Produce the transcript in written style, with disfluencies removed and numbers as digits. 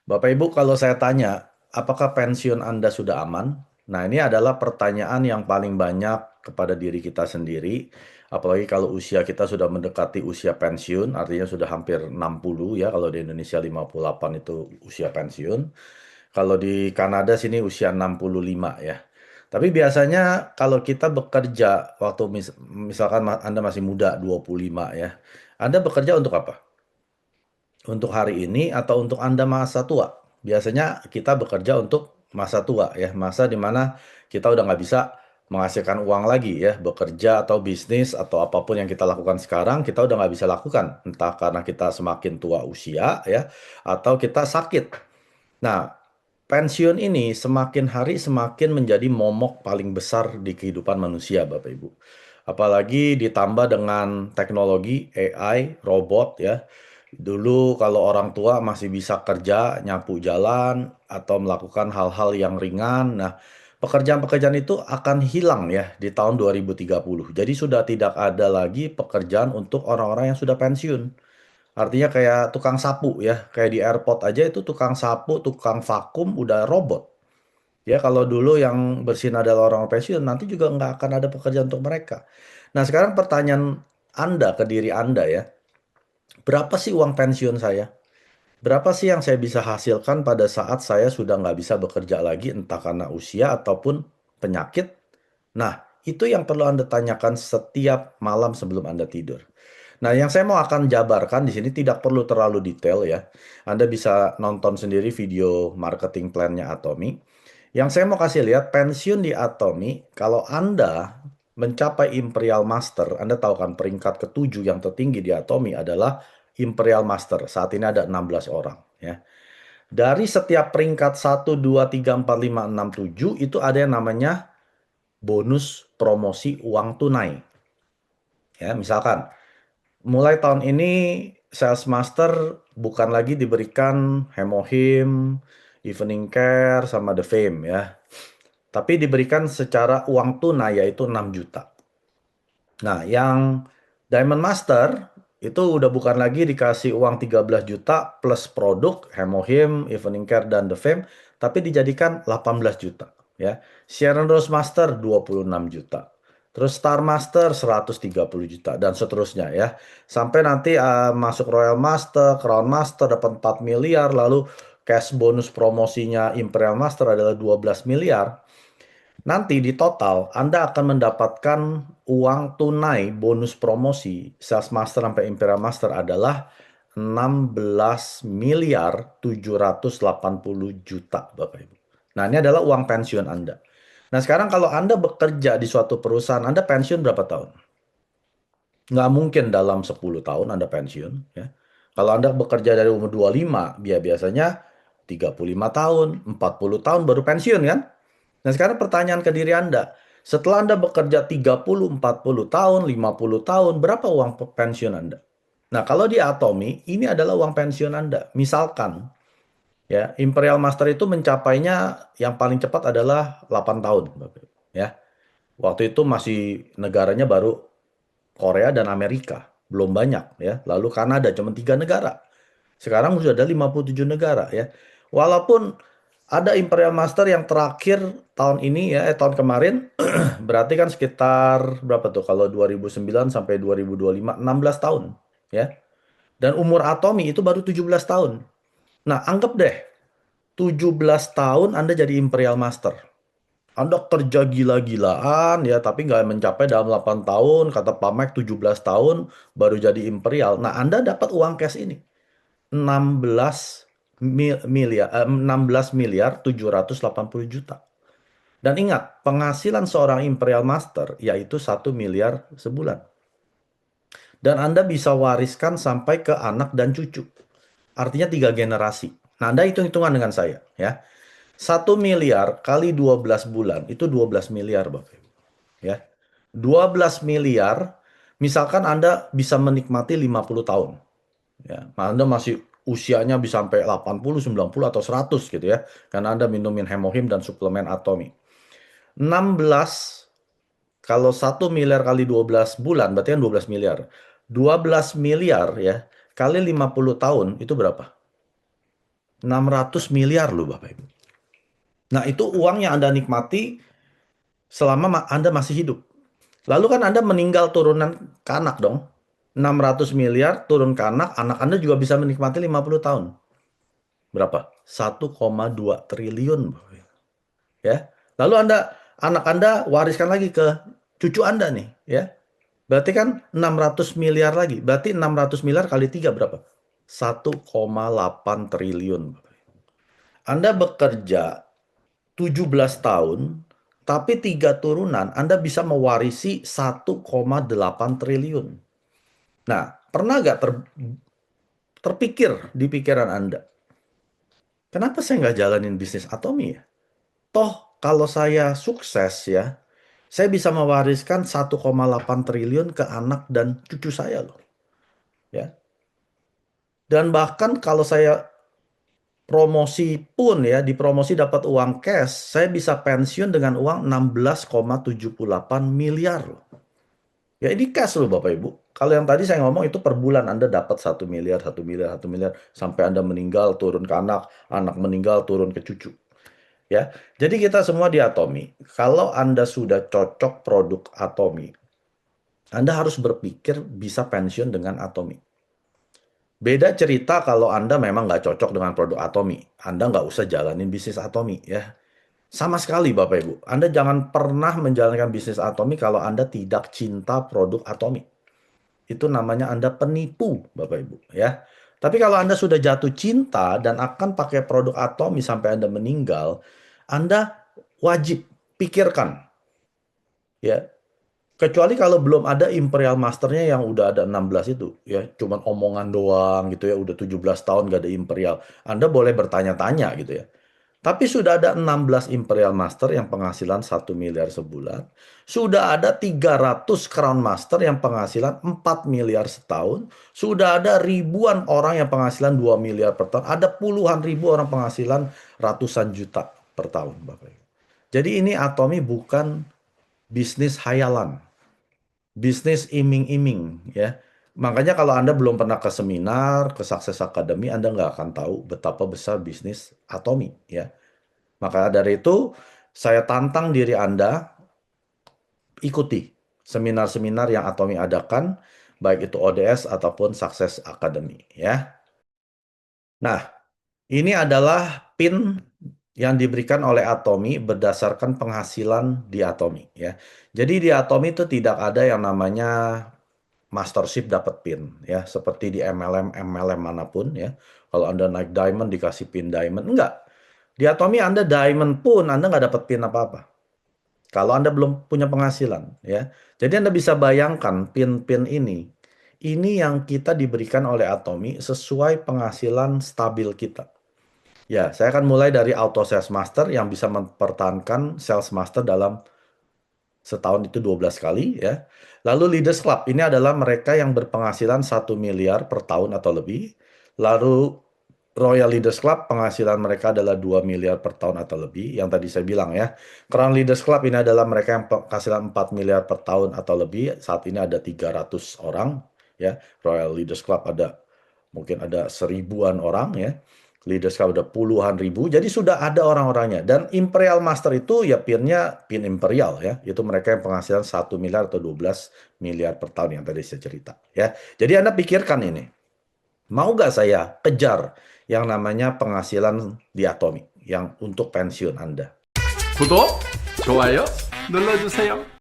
Bapak Ibu, kalau saya tanya, apakah pensiun Anda sudah aman? Nah, ini adalah pertanyaan yang paling banyak kepada diri kita sendiri. Apalagi kalau usia kita sudah mendekati usia pensiun, artinya sudah hampir 60 ya, kalau di Indonesia 58 itu usia pensiun. Kalau di Kanada sini usia 65 ya. Tapi biasanya kalau kita bekerja waktu misalkan Anda masih muda 25 ya. Anda bekerja untuk apa? Untuk hari ini atau untuk Anda masa tua? Biasanya kita bekerja untuk masa tua ya, masa di mana kita udah nggak bisa menghasilkan uang lagi ya, bekerja atau bisnis atau apapun yang kita lakukan sekarang, kita udah nggak bisa lakukan. Entah karena kita semakin tua usia ya, atau kita sakit. Nah, pensiun ini semakin hari semakin menjadi momok paling besar di kehidupan manusia, Bapak Ibu. Apalagi ditambah dengan teknologi AI, robot ya. Dulu kalau orang tua masih bisa kerja, nyapu jalan, atau melakukan hal-hal yang ringan. Nah, pekerjaan-pekerjaan itu akan hilang ya di tahun 2030. Jadi sudah tidak ada lagi pekerjaan untuk orang-orang yang sudah pensiun. Artinya kayak tukang sapu ya, kayak di airport aja itu tukang sapu, tukang vakum udah robot. Ya kalau dulu yang bersihin adalah orang pensiun, nanti juga nggak akan ada pekerjaan untuk mereka. Nah sekarang pertanyaan Anda ke diri Anda ya, berapa sih uang pensiun saya? Berapa sih yang saya bisa hasilkan pada saat saya sudah nggak bisa bekerja lagi, entah karena usia ataupun penyakit? Nah, itu yang perlu Anda tanyakan setiap malam sebelum Anda tidur. Nah, yang saya mau akan jabarkan di sini tidak perlu terlalu detail ya. Anda bisa nonton sendiri video marketing plan-nya Atomy. Yang saya mau kasih lihat pensiun di Atomy, kalau Anda mencapai Imperial Master, Anda tahu kan peringkat ketujuh yang tertinggi di Atomy adalah Imperial Master. Saat ini ada 16 orang ya. Dari setiap peringkat 1, 2, 3, 4, 5, 6, 7 itu ada yang namanya bonus promosi uang tunai. Ya, misalkan mulai tahun ini Sales Master bukan lagi diberikan Hemohim, Evening Care, sama The Fame ya. Tapi diberikan secara uang tunai yaitu 6 juta. Nah, yang Diamond Master itu udah bukan lagi dikasih uang 13 juta plus produk Hemohim, Evening Care, dan The Fame, tapi dijadikan 18 juta. Ya. Sharon Rose Master 26 juta. Terus Star Master 130 juta dan seterusnya ya. Sampai nanti masuk Royal Master, Crown Master dapat 4 miliar, lalu cash bonus promosinya Imperial Master adalah 12 miliar. Nanti di total Anda akan mendapatkan uang tunai bonus promosi Sales Master sampai Imperial Master adalah 16 miliar 780 juta Bapak Ibu. Nah ini adalah uang pensiun Anda. Nah sekarang kalau Anda bekerja di suatu perusahaan, Anda pensiun berapa tahun? Nggak mungkin dalam 10 tahun Anda pensiun. Ya. Kalau Anda bekerja dari umur 25, biasanya 35 tahun, 40 tahun baru pensiun kan? Nah, sekarang pertanyaan ke diri Anda. Setelah Anda bekerja 30, 40 tahun, 50 tahun, berapa uang pensiun Anda? Nah, kalau di Atomy, ini adalah uang pensiun Anda. Misalkan, ya, Imperial Master itu mencapainya yang paling cepat adalah 8 tahun. Ya, waktu itu masih negaranya baru Korea dan Amerika. Belum banyak, ya. Lalu Kanada, cuma 3 negara. Sekarang sudah ada 57 negara ya. Walaupun ada Imperial Master yang terakhir tahun ini ya, tahun kemarin berarti kan sekitar berapa tuh kalau 2009 sampai 2025 16 tahun ya. Dan umur Atomy itu baru 17 tahun. Nah, anggap deh 17 tahun Anda jadi Imperial Master. Anda kerja gila-gilaan ya, tapi nggak mencapai dalam 8 tahun, kata Pak Mike 17 tahun baru jadi Imperial. Nah, Anda dapat uang cash ini. 16 miliar 16 miliar 780 juta. Dan ingat, penghasilan seorang Imperial Master yaitu 1 miliar sebulan. Dan Anda bisa wariskan sampai ke anak dan cucu. Artinya 3 generasi. Nah, Anda hitung-hitungan dengan saya ya. 1 miliar kali 12 bulan itu 12 miliar Bapak Ibu. Ya. 12 miliar misalkan Anda bisa menikmati 50 tahun. Ya, Anda masih usianya bisa sampai 80, 90 atau 100 gitu ya. Karena Anda minumin Hemohim dan suplemen Atomy. 16 kalau 1 miliar kali 12 bulan berarti kan 12 miliar. 12 miliar ya kali 50 tahun itu berapa? 600 miliar loh Bapak Ibu. Nah, itu uang yang Anda nikmati selama Anda masih hidup. Lalu kan Anda meninggal turunan ke anak dong. 600 miliar turun ke anak, anak Anda juga bisa menikmati 50 tahun. Berapa? 1,2 triliun. Ya. Lalu anak Anda wariskan lagi ke cucu Anda nih, ya. Berarti kan 600 miliar lagi. Berarti 600 miliar kali 3 berapa? 1,8 triliun. Anda bekerja 17 tahun, tapi 3 turunan, Anda bisa mewarisi 1,8 triliun. Nah, pernah nggak terpikir di pikiran Anda, kenapa saya nggak jalanin bisnis Atomi ya? Toh, kalau saya sukses ya, saya bisa mewariskan 1,8 triliun ke anak dan cucu saya loh. Ya. Dan bahkan kalau saya promosi pun ya, di promosi dapat uang cash, saya bisa pensiun dengan uang 16,78 miliar loh. Ya ini cash loh Bapak Ibu. Kalau yang tadi saya ngomong itu per bulan Anda dapat 1 miliar, 1 miliar, 1 miliar. Sampai Anda meninggal turun ke anak, anak meninggal turun ke cucu. Ya, jadi kita semua di Atomi. Kalau Anda sudah cocok produk Atomi, Anda harus berpikir bisa pensiun dengan Atomi. Beda cerita kalau Anda memang nggak cocok dengan produk Atomi. Anda nggak usah jalanin bisnis Atomi ya. Sama sekali Bapak Ibu. Anda jangan pernah menjalankan bisnis Atomi kalau Anda tidak cinta produk Atomi. Itu namanya Anda penipu Bapak Ibu ya. Tapi kalau Anda sudah jatuh cinta dan akan pakai produk Atomi sampai Anda meninggal, Anda wajib pikirkan ya. Kecuali kalau belum ada Imperial Masternya yang udah ada 16 itu ya, cuman omongan doang gitu ya, udah 17 tahun gak ada Imperial. Anda boleh bertanya-tanya gitu ya. Tapi sudah ada 16 Imperial Master yang penghasilan 1 miliar sebulan. Sudah ada 300 Crown Master yang penghasilan 4 miliar setahun. Sudah ada ribuan orang yang penghasilan 2 miliar per tahun. Ada puluhan ribu orang penghasilan ratusan juta per tahun, Bapak Ibu. Jadi ini Atomi bukan bisnis hayalan. Bisnis iming-iming ya. Makanya kalau Anda belum pernah ke seminar, ke Success Academy, Anda nggak akan tahu betapa besar bisnis Atomi ya. Maka dari itu, saya tantang diri Anda, ikuti seminar-seminar yang Atomi adakan, baik itu ODS ataupun Success Academy ya. Nah, ini adalah PIN yang diberikan oleh Atomi berdasarkan penghasilan di Atomi ya. Jadi di Atomi itu tidak ada yang namanya mastership dapat PIN ya, seperti di MLM manapun ya. Kalau Anda naik diamond dikasih PIN diamond, enggak. Di Atomi Anda diamond pun Anda nggak dapat PIN apa-apa. Kalau Anda belum punya penghasilan ya. Jadi Anda bisa bayangkan PIN-PIN ini yang kita diberikan oleh Atomi sesuai penghasilan stabil kita. Ya, saya akan mulai dari Auto Sales Master yang bisa mempertahankan Sales Master dalam setahun itu 12 kali ya. Lalu Leaders Club ini adalah mereka yang berpenghasilan 1 miliar per tahun atau lebih. Lalu Royal Leaders Club penghasilan mereka adalah 2 miliar per tahun atau lebih. Yang tadi saya bilang ya. Crown Leaders Club ini adalah mereka yang penghasilan 4 miliar per tahun atau lebih. Saat ini ada 300 orang ya. Royal Leaders Club mungkin ada 1000-an orang ya. Leaders Club udah puluhan ribu, jadi sudah ada orang-orangnya. Dan Imperial Master itu ya PIN-nya PIN Imperial ya. Itu mereka yang penghasilan 1 miliar atau 12 miliar per tahun yang tadi saya cerita ya. Jadi Anda pikirkan ini. Mau nggak saya kejar yang namanya penghasilan di Atomi yang untuk pensiun Anda? 구독, 좋아요 눌러주세요.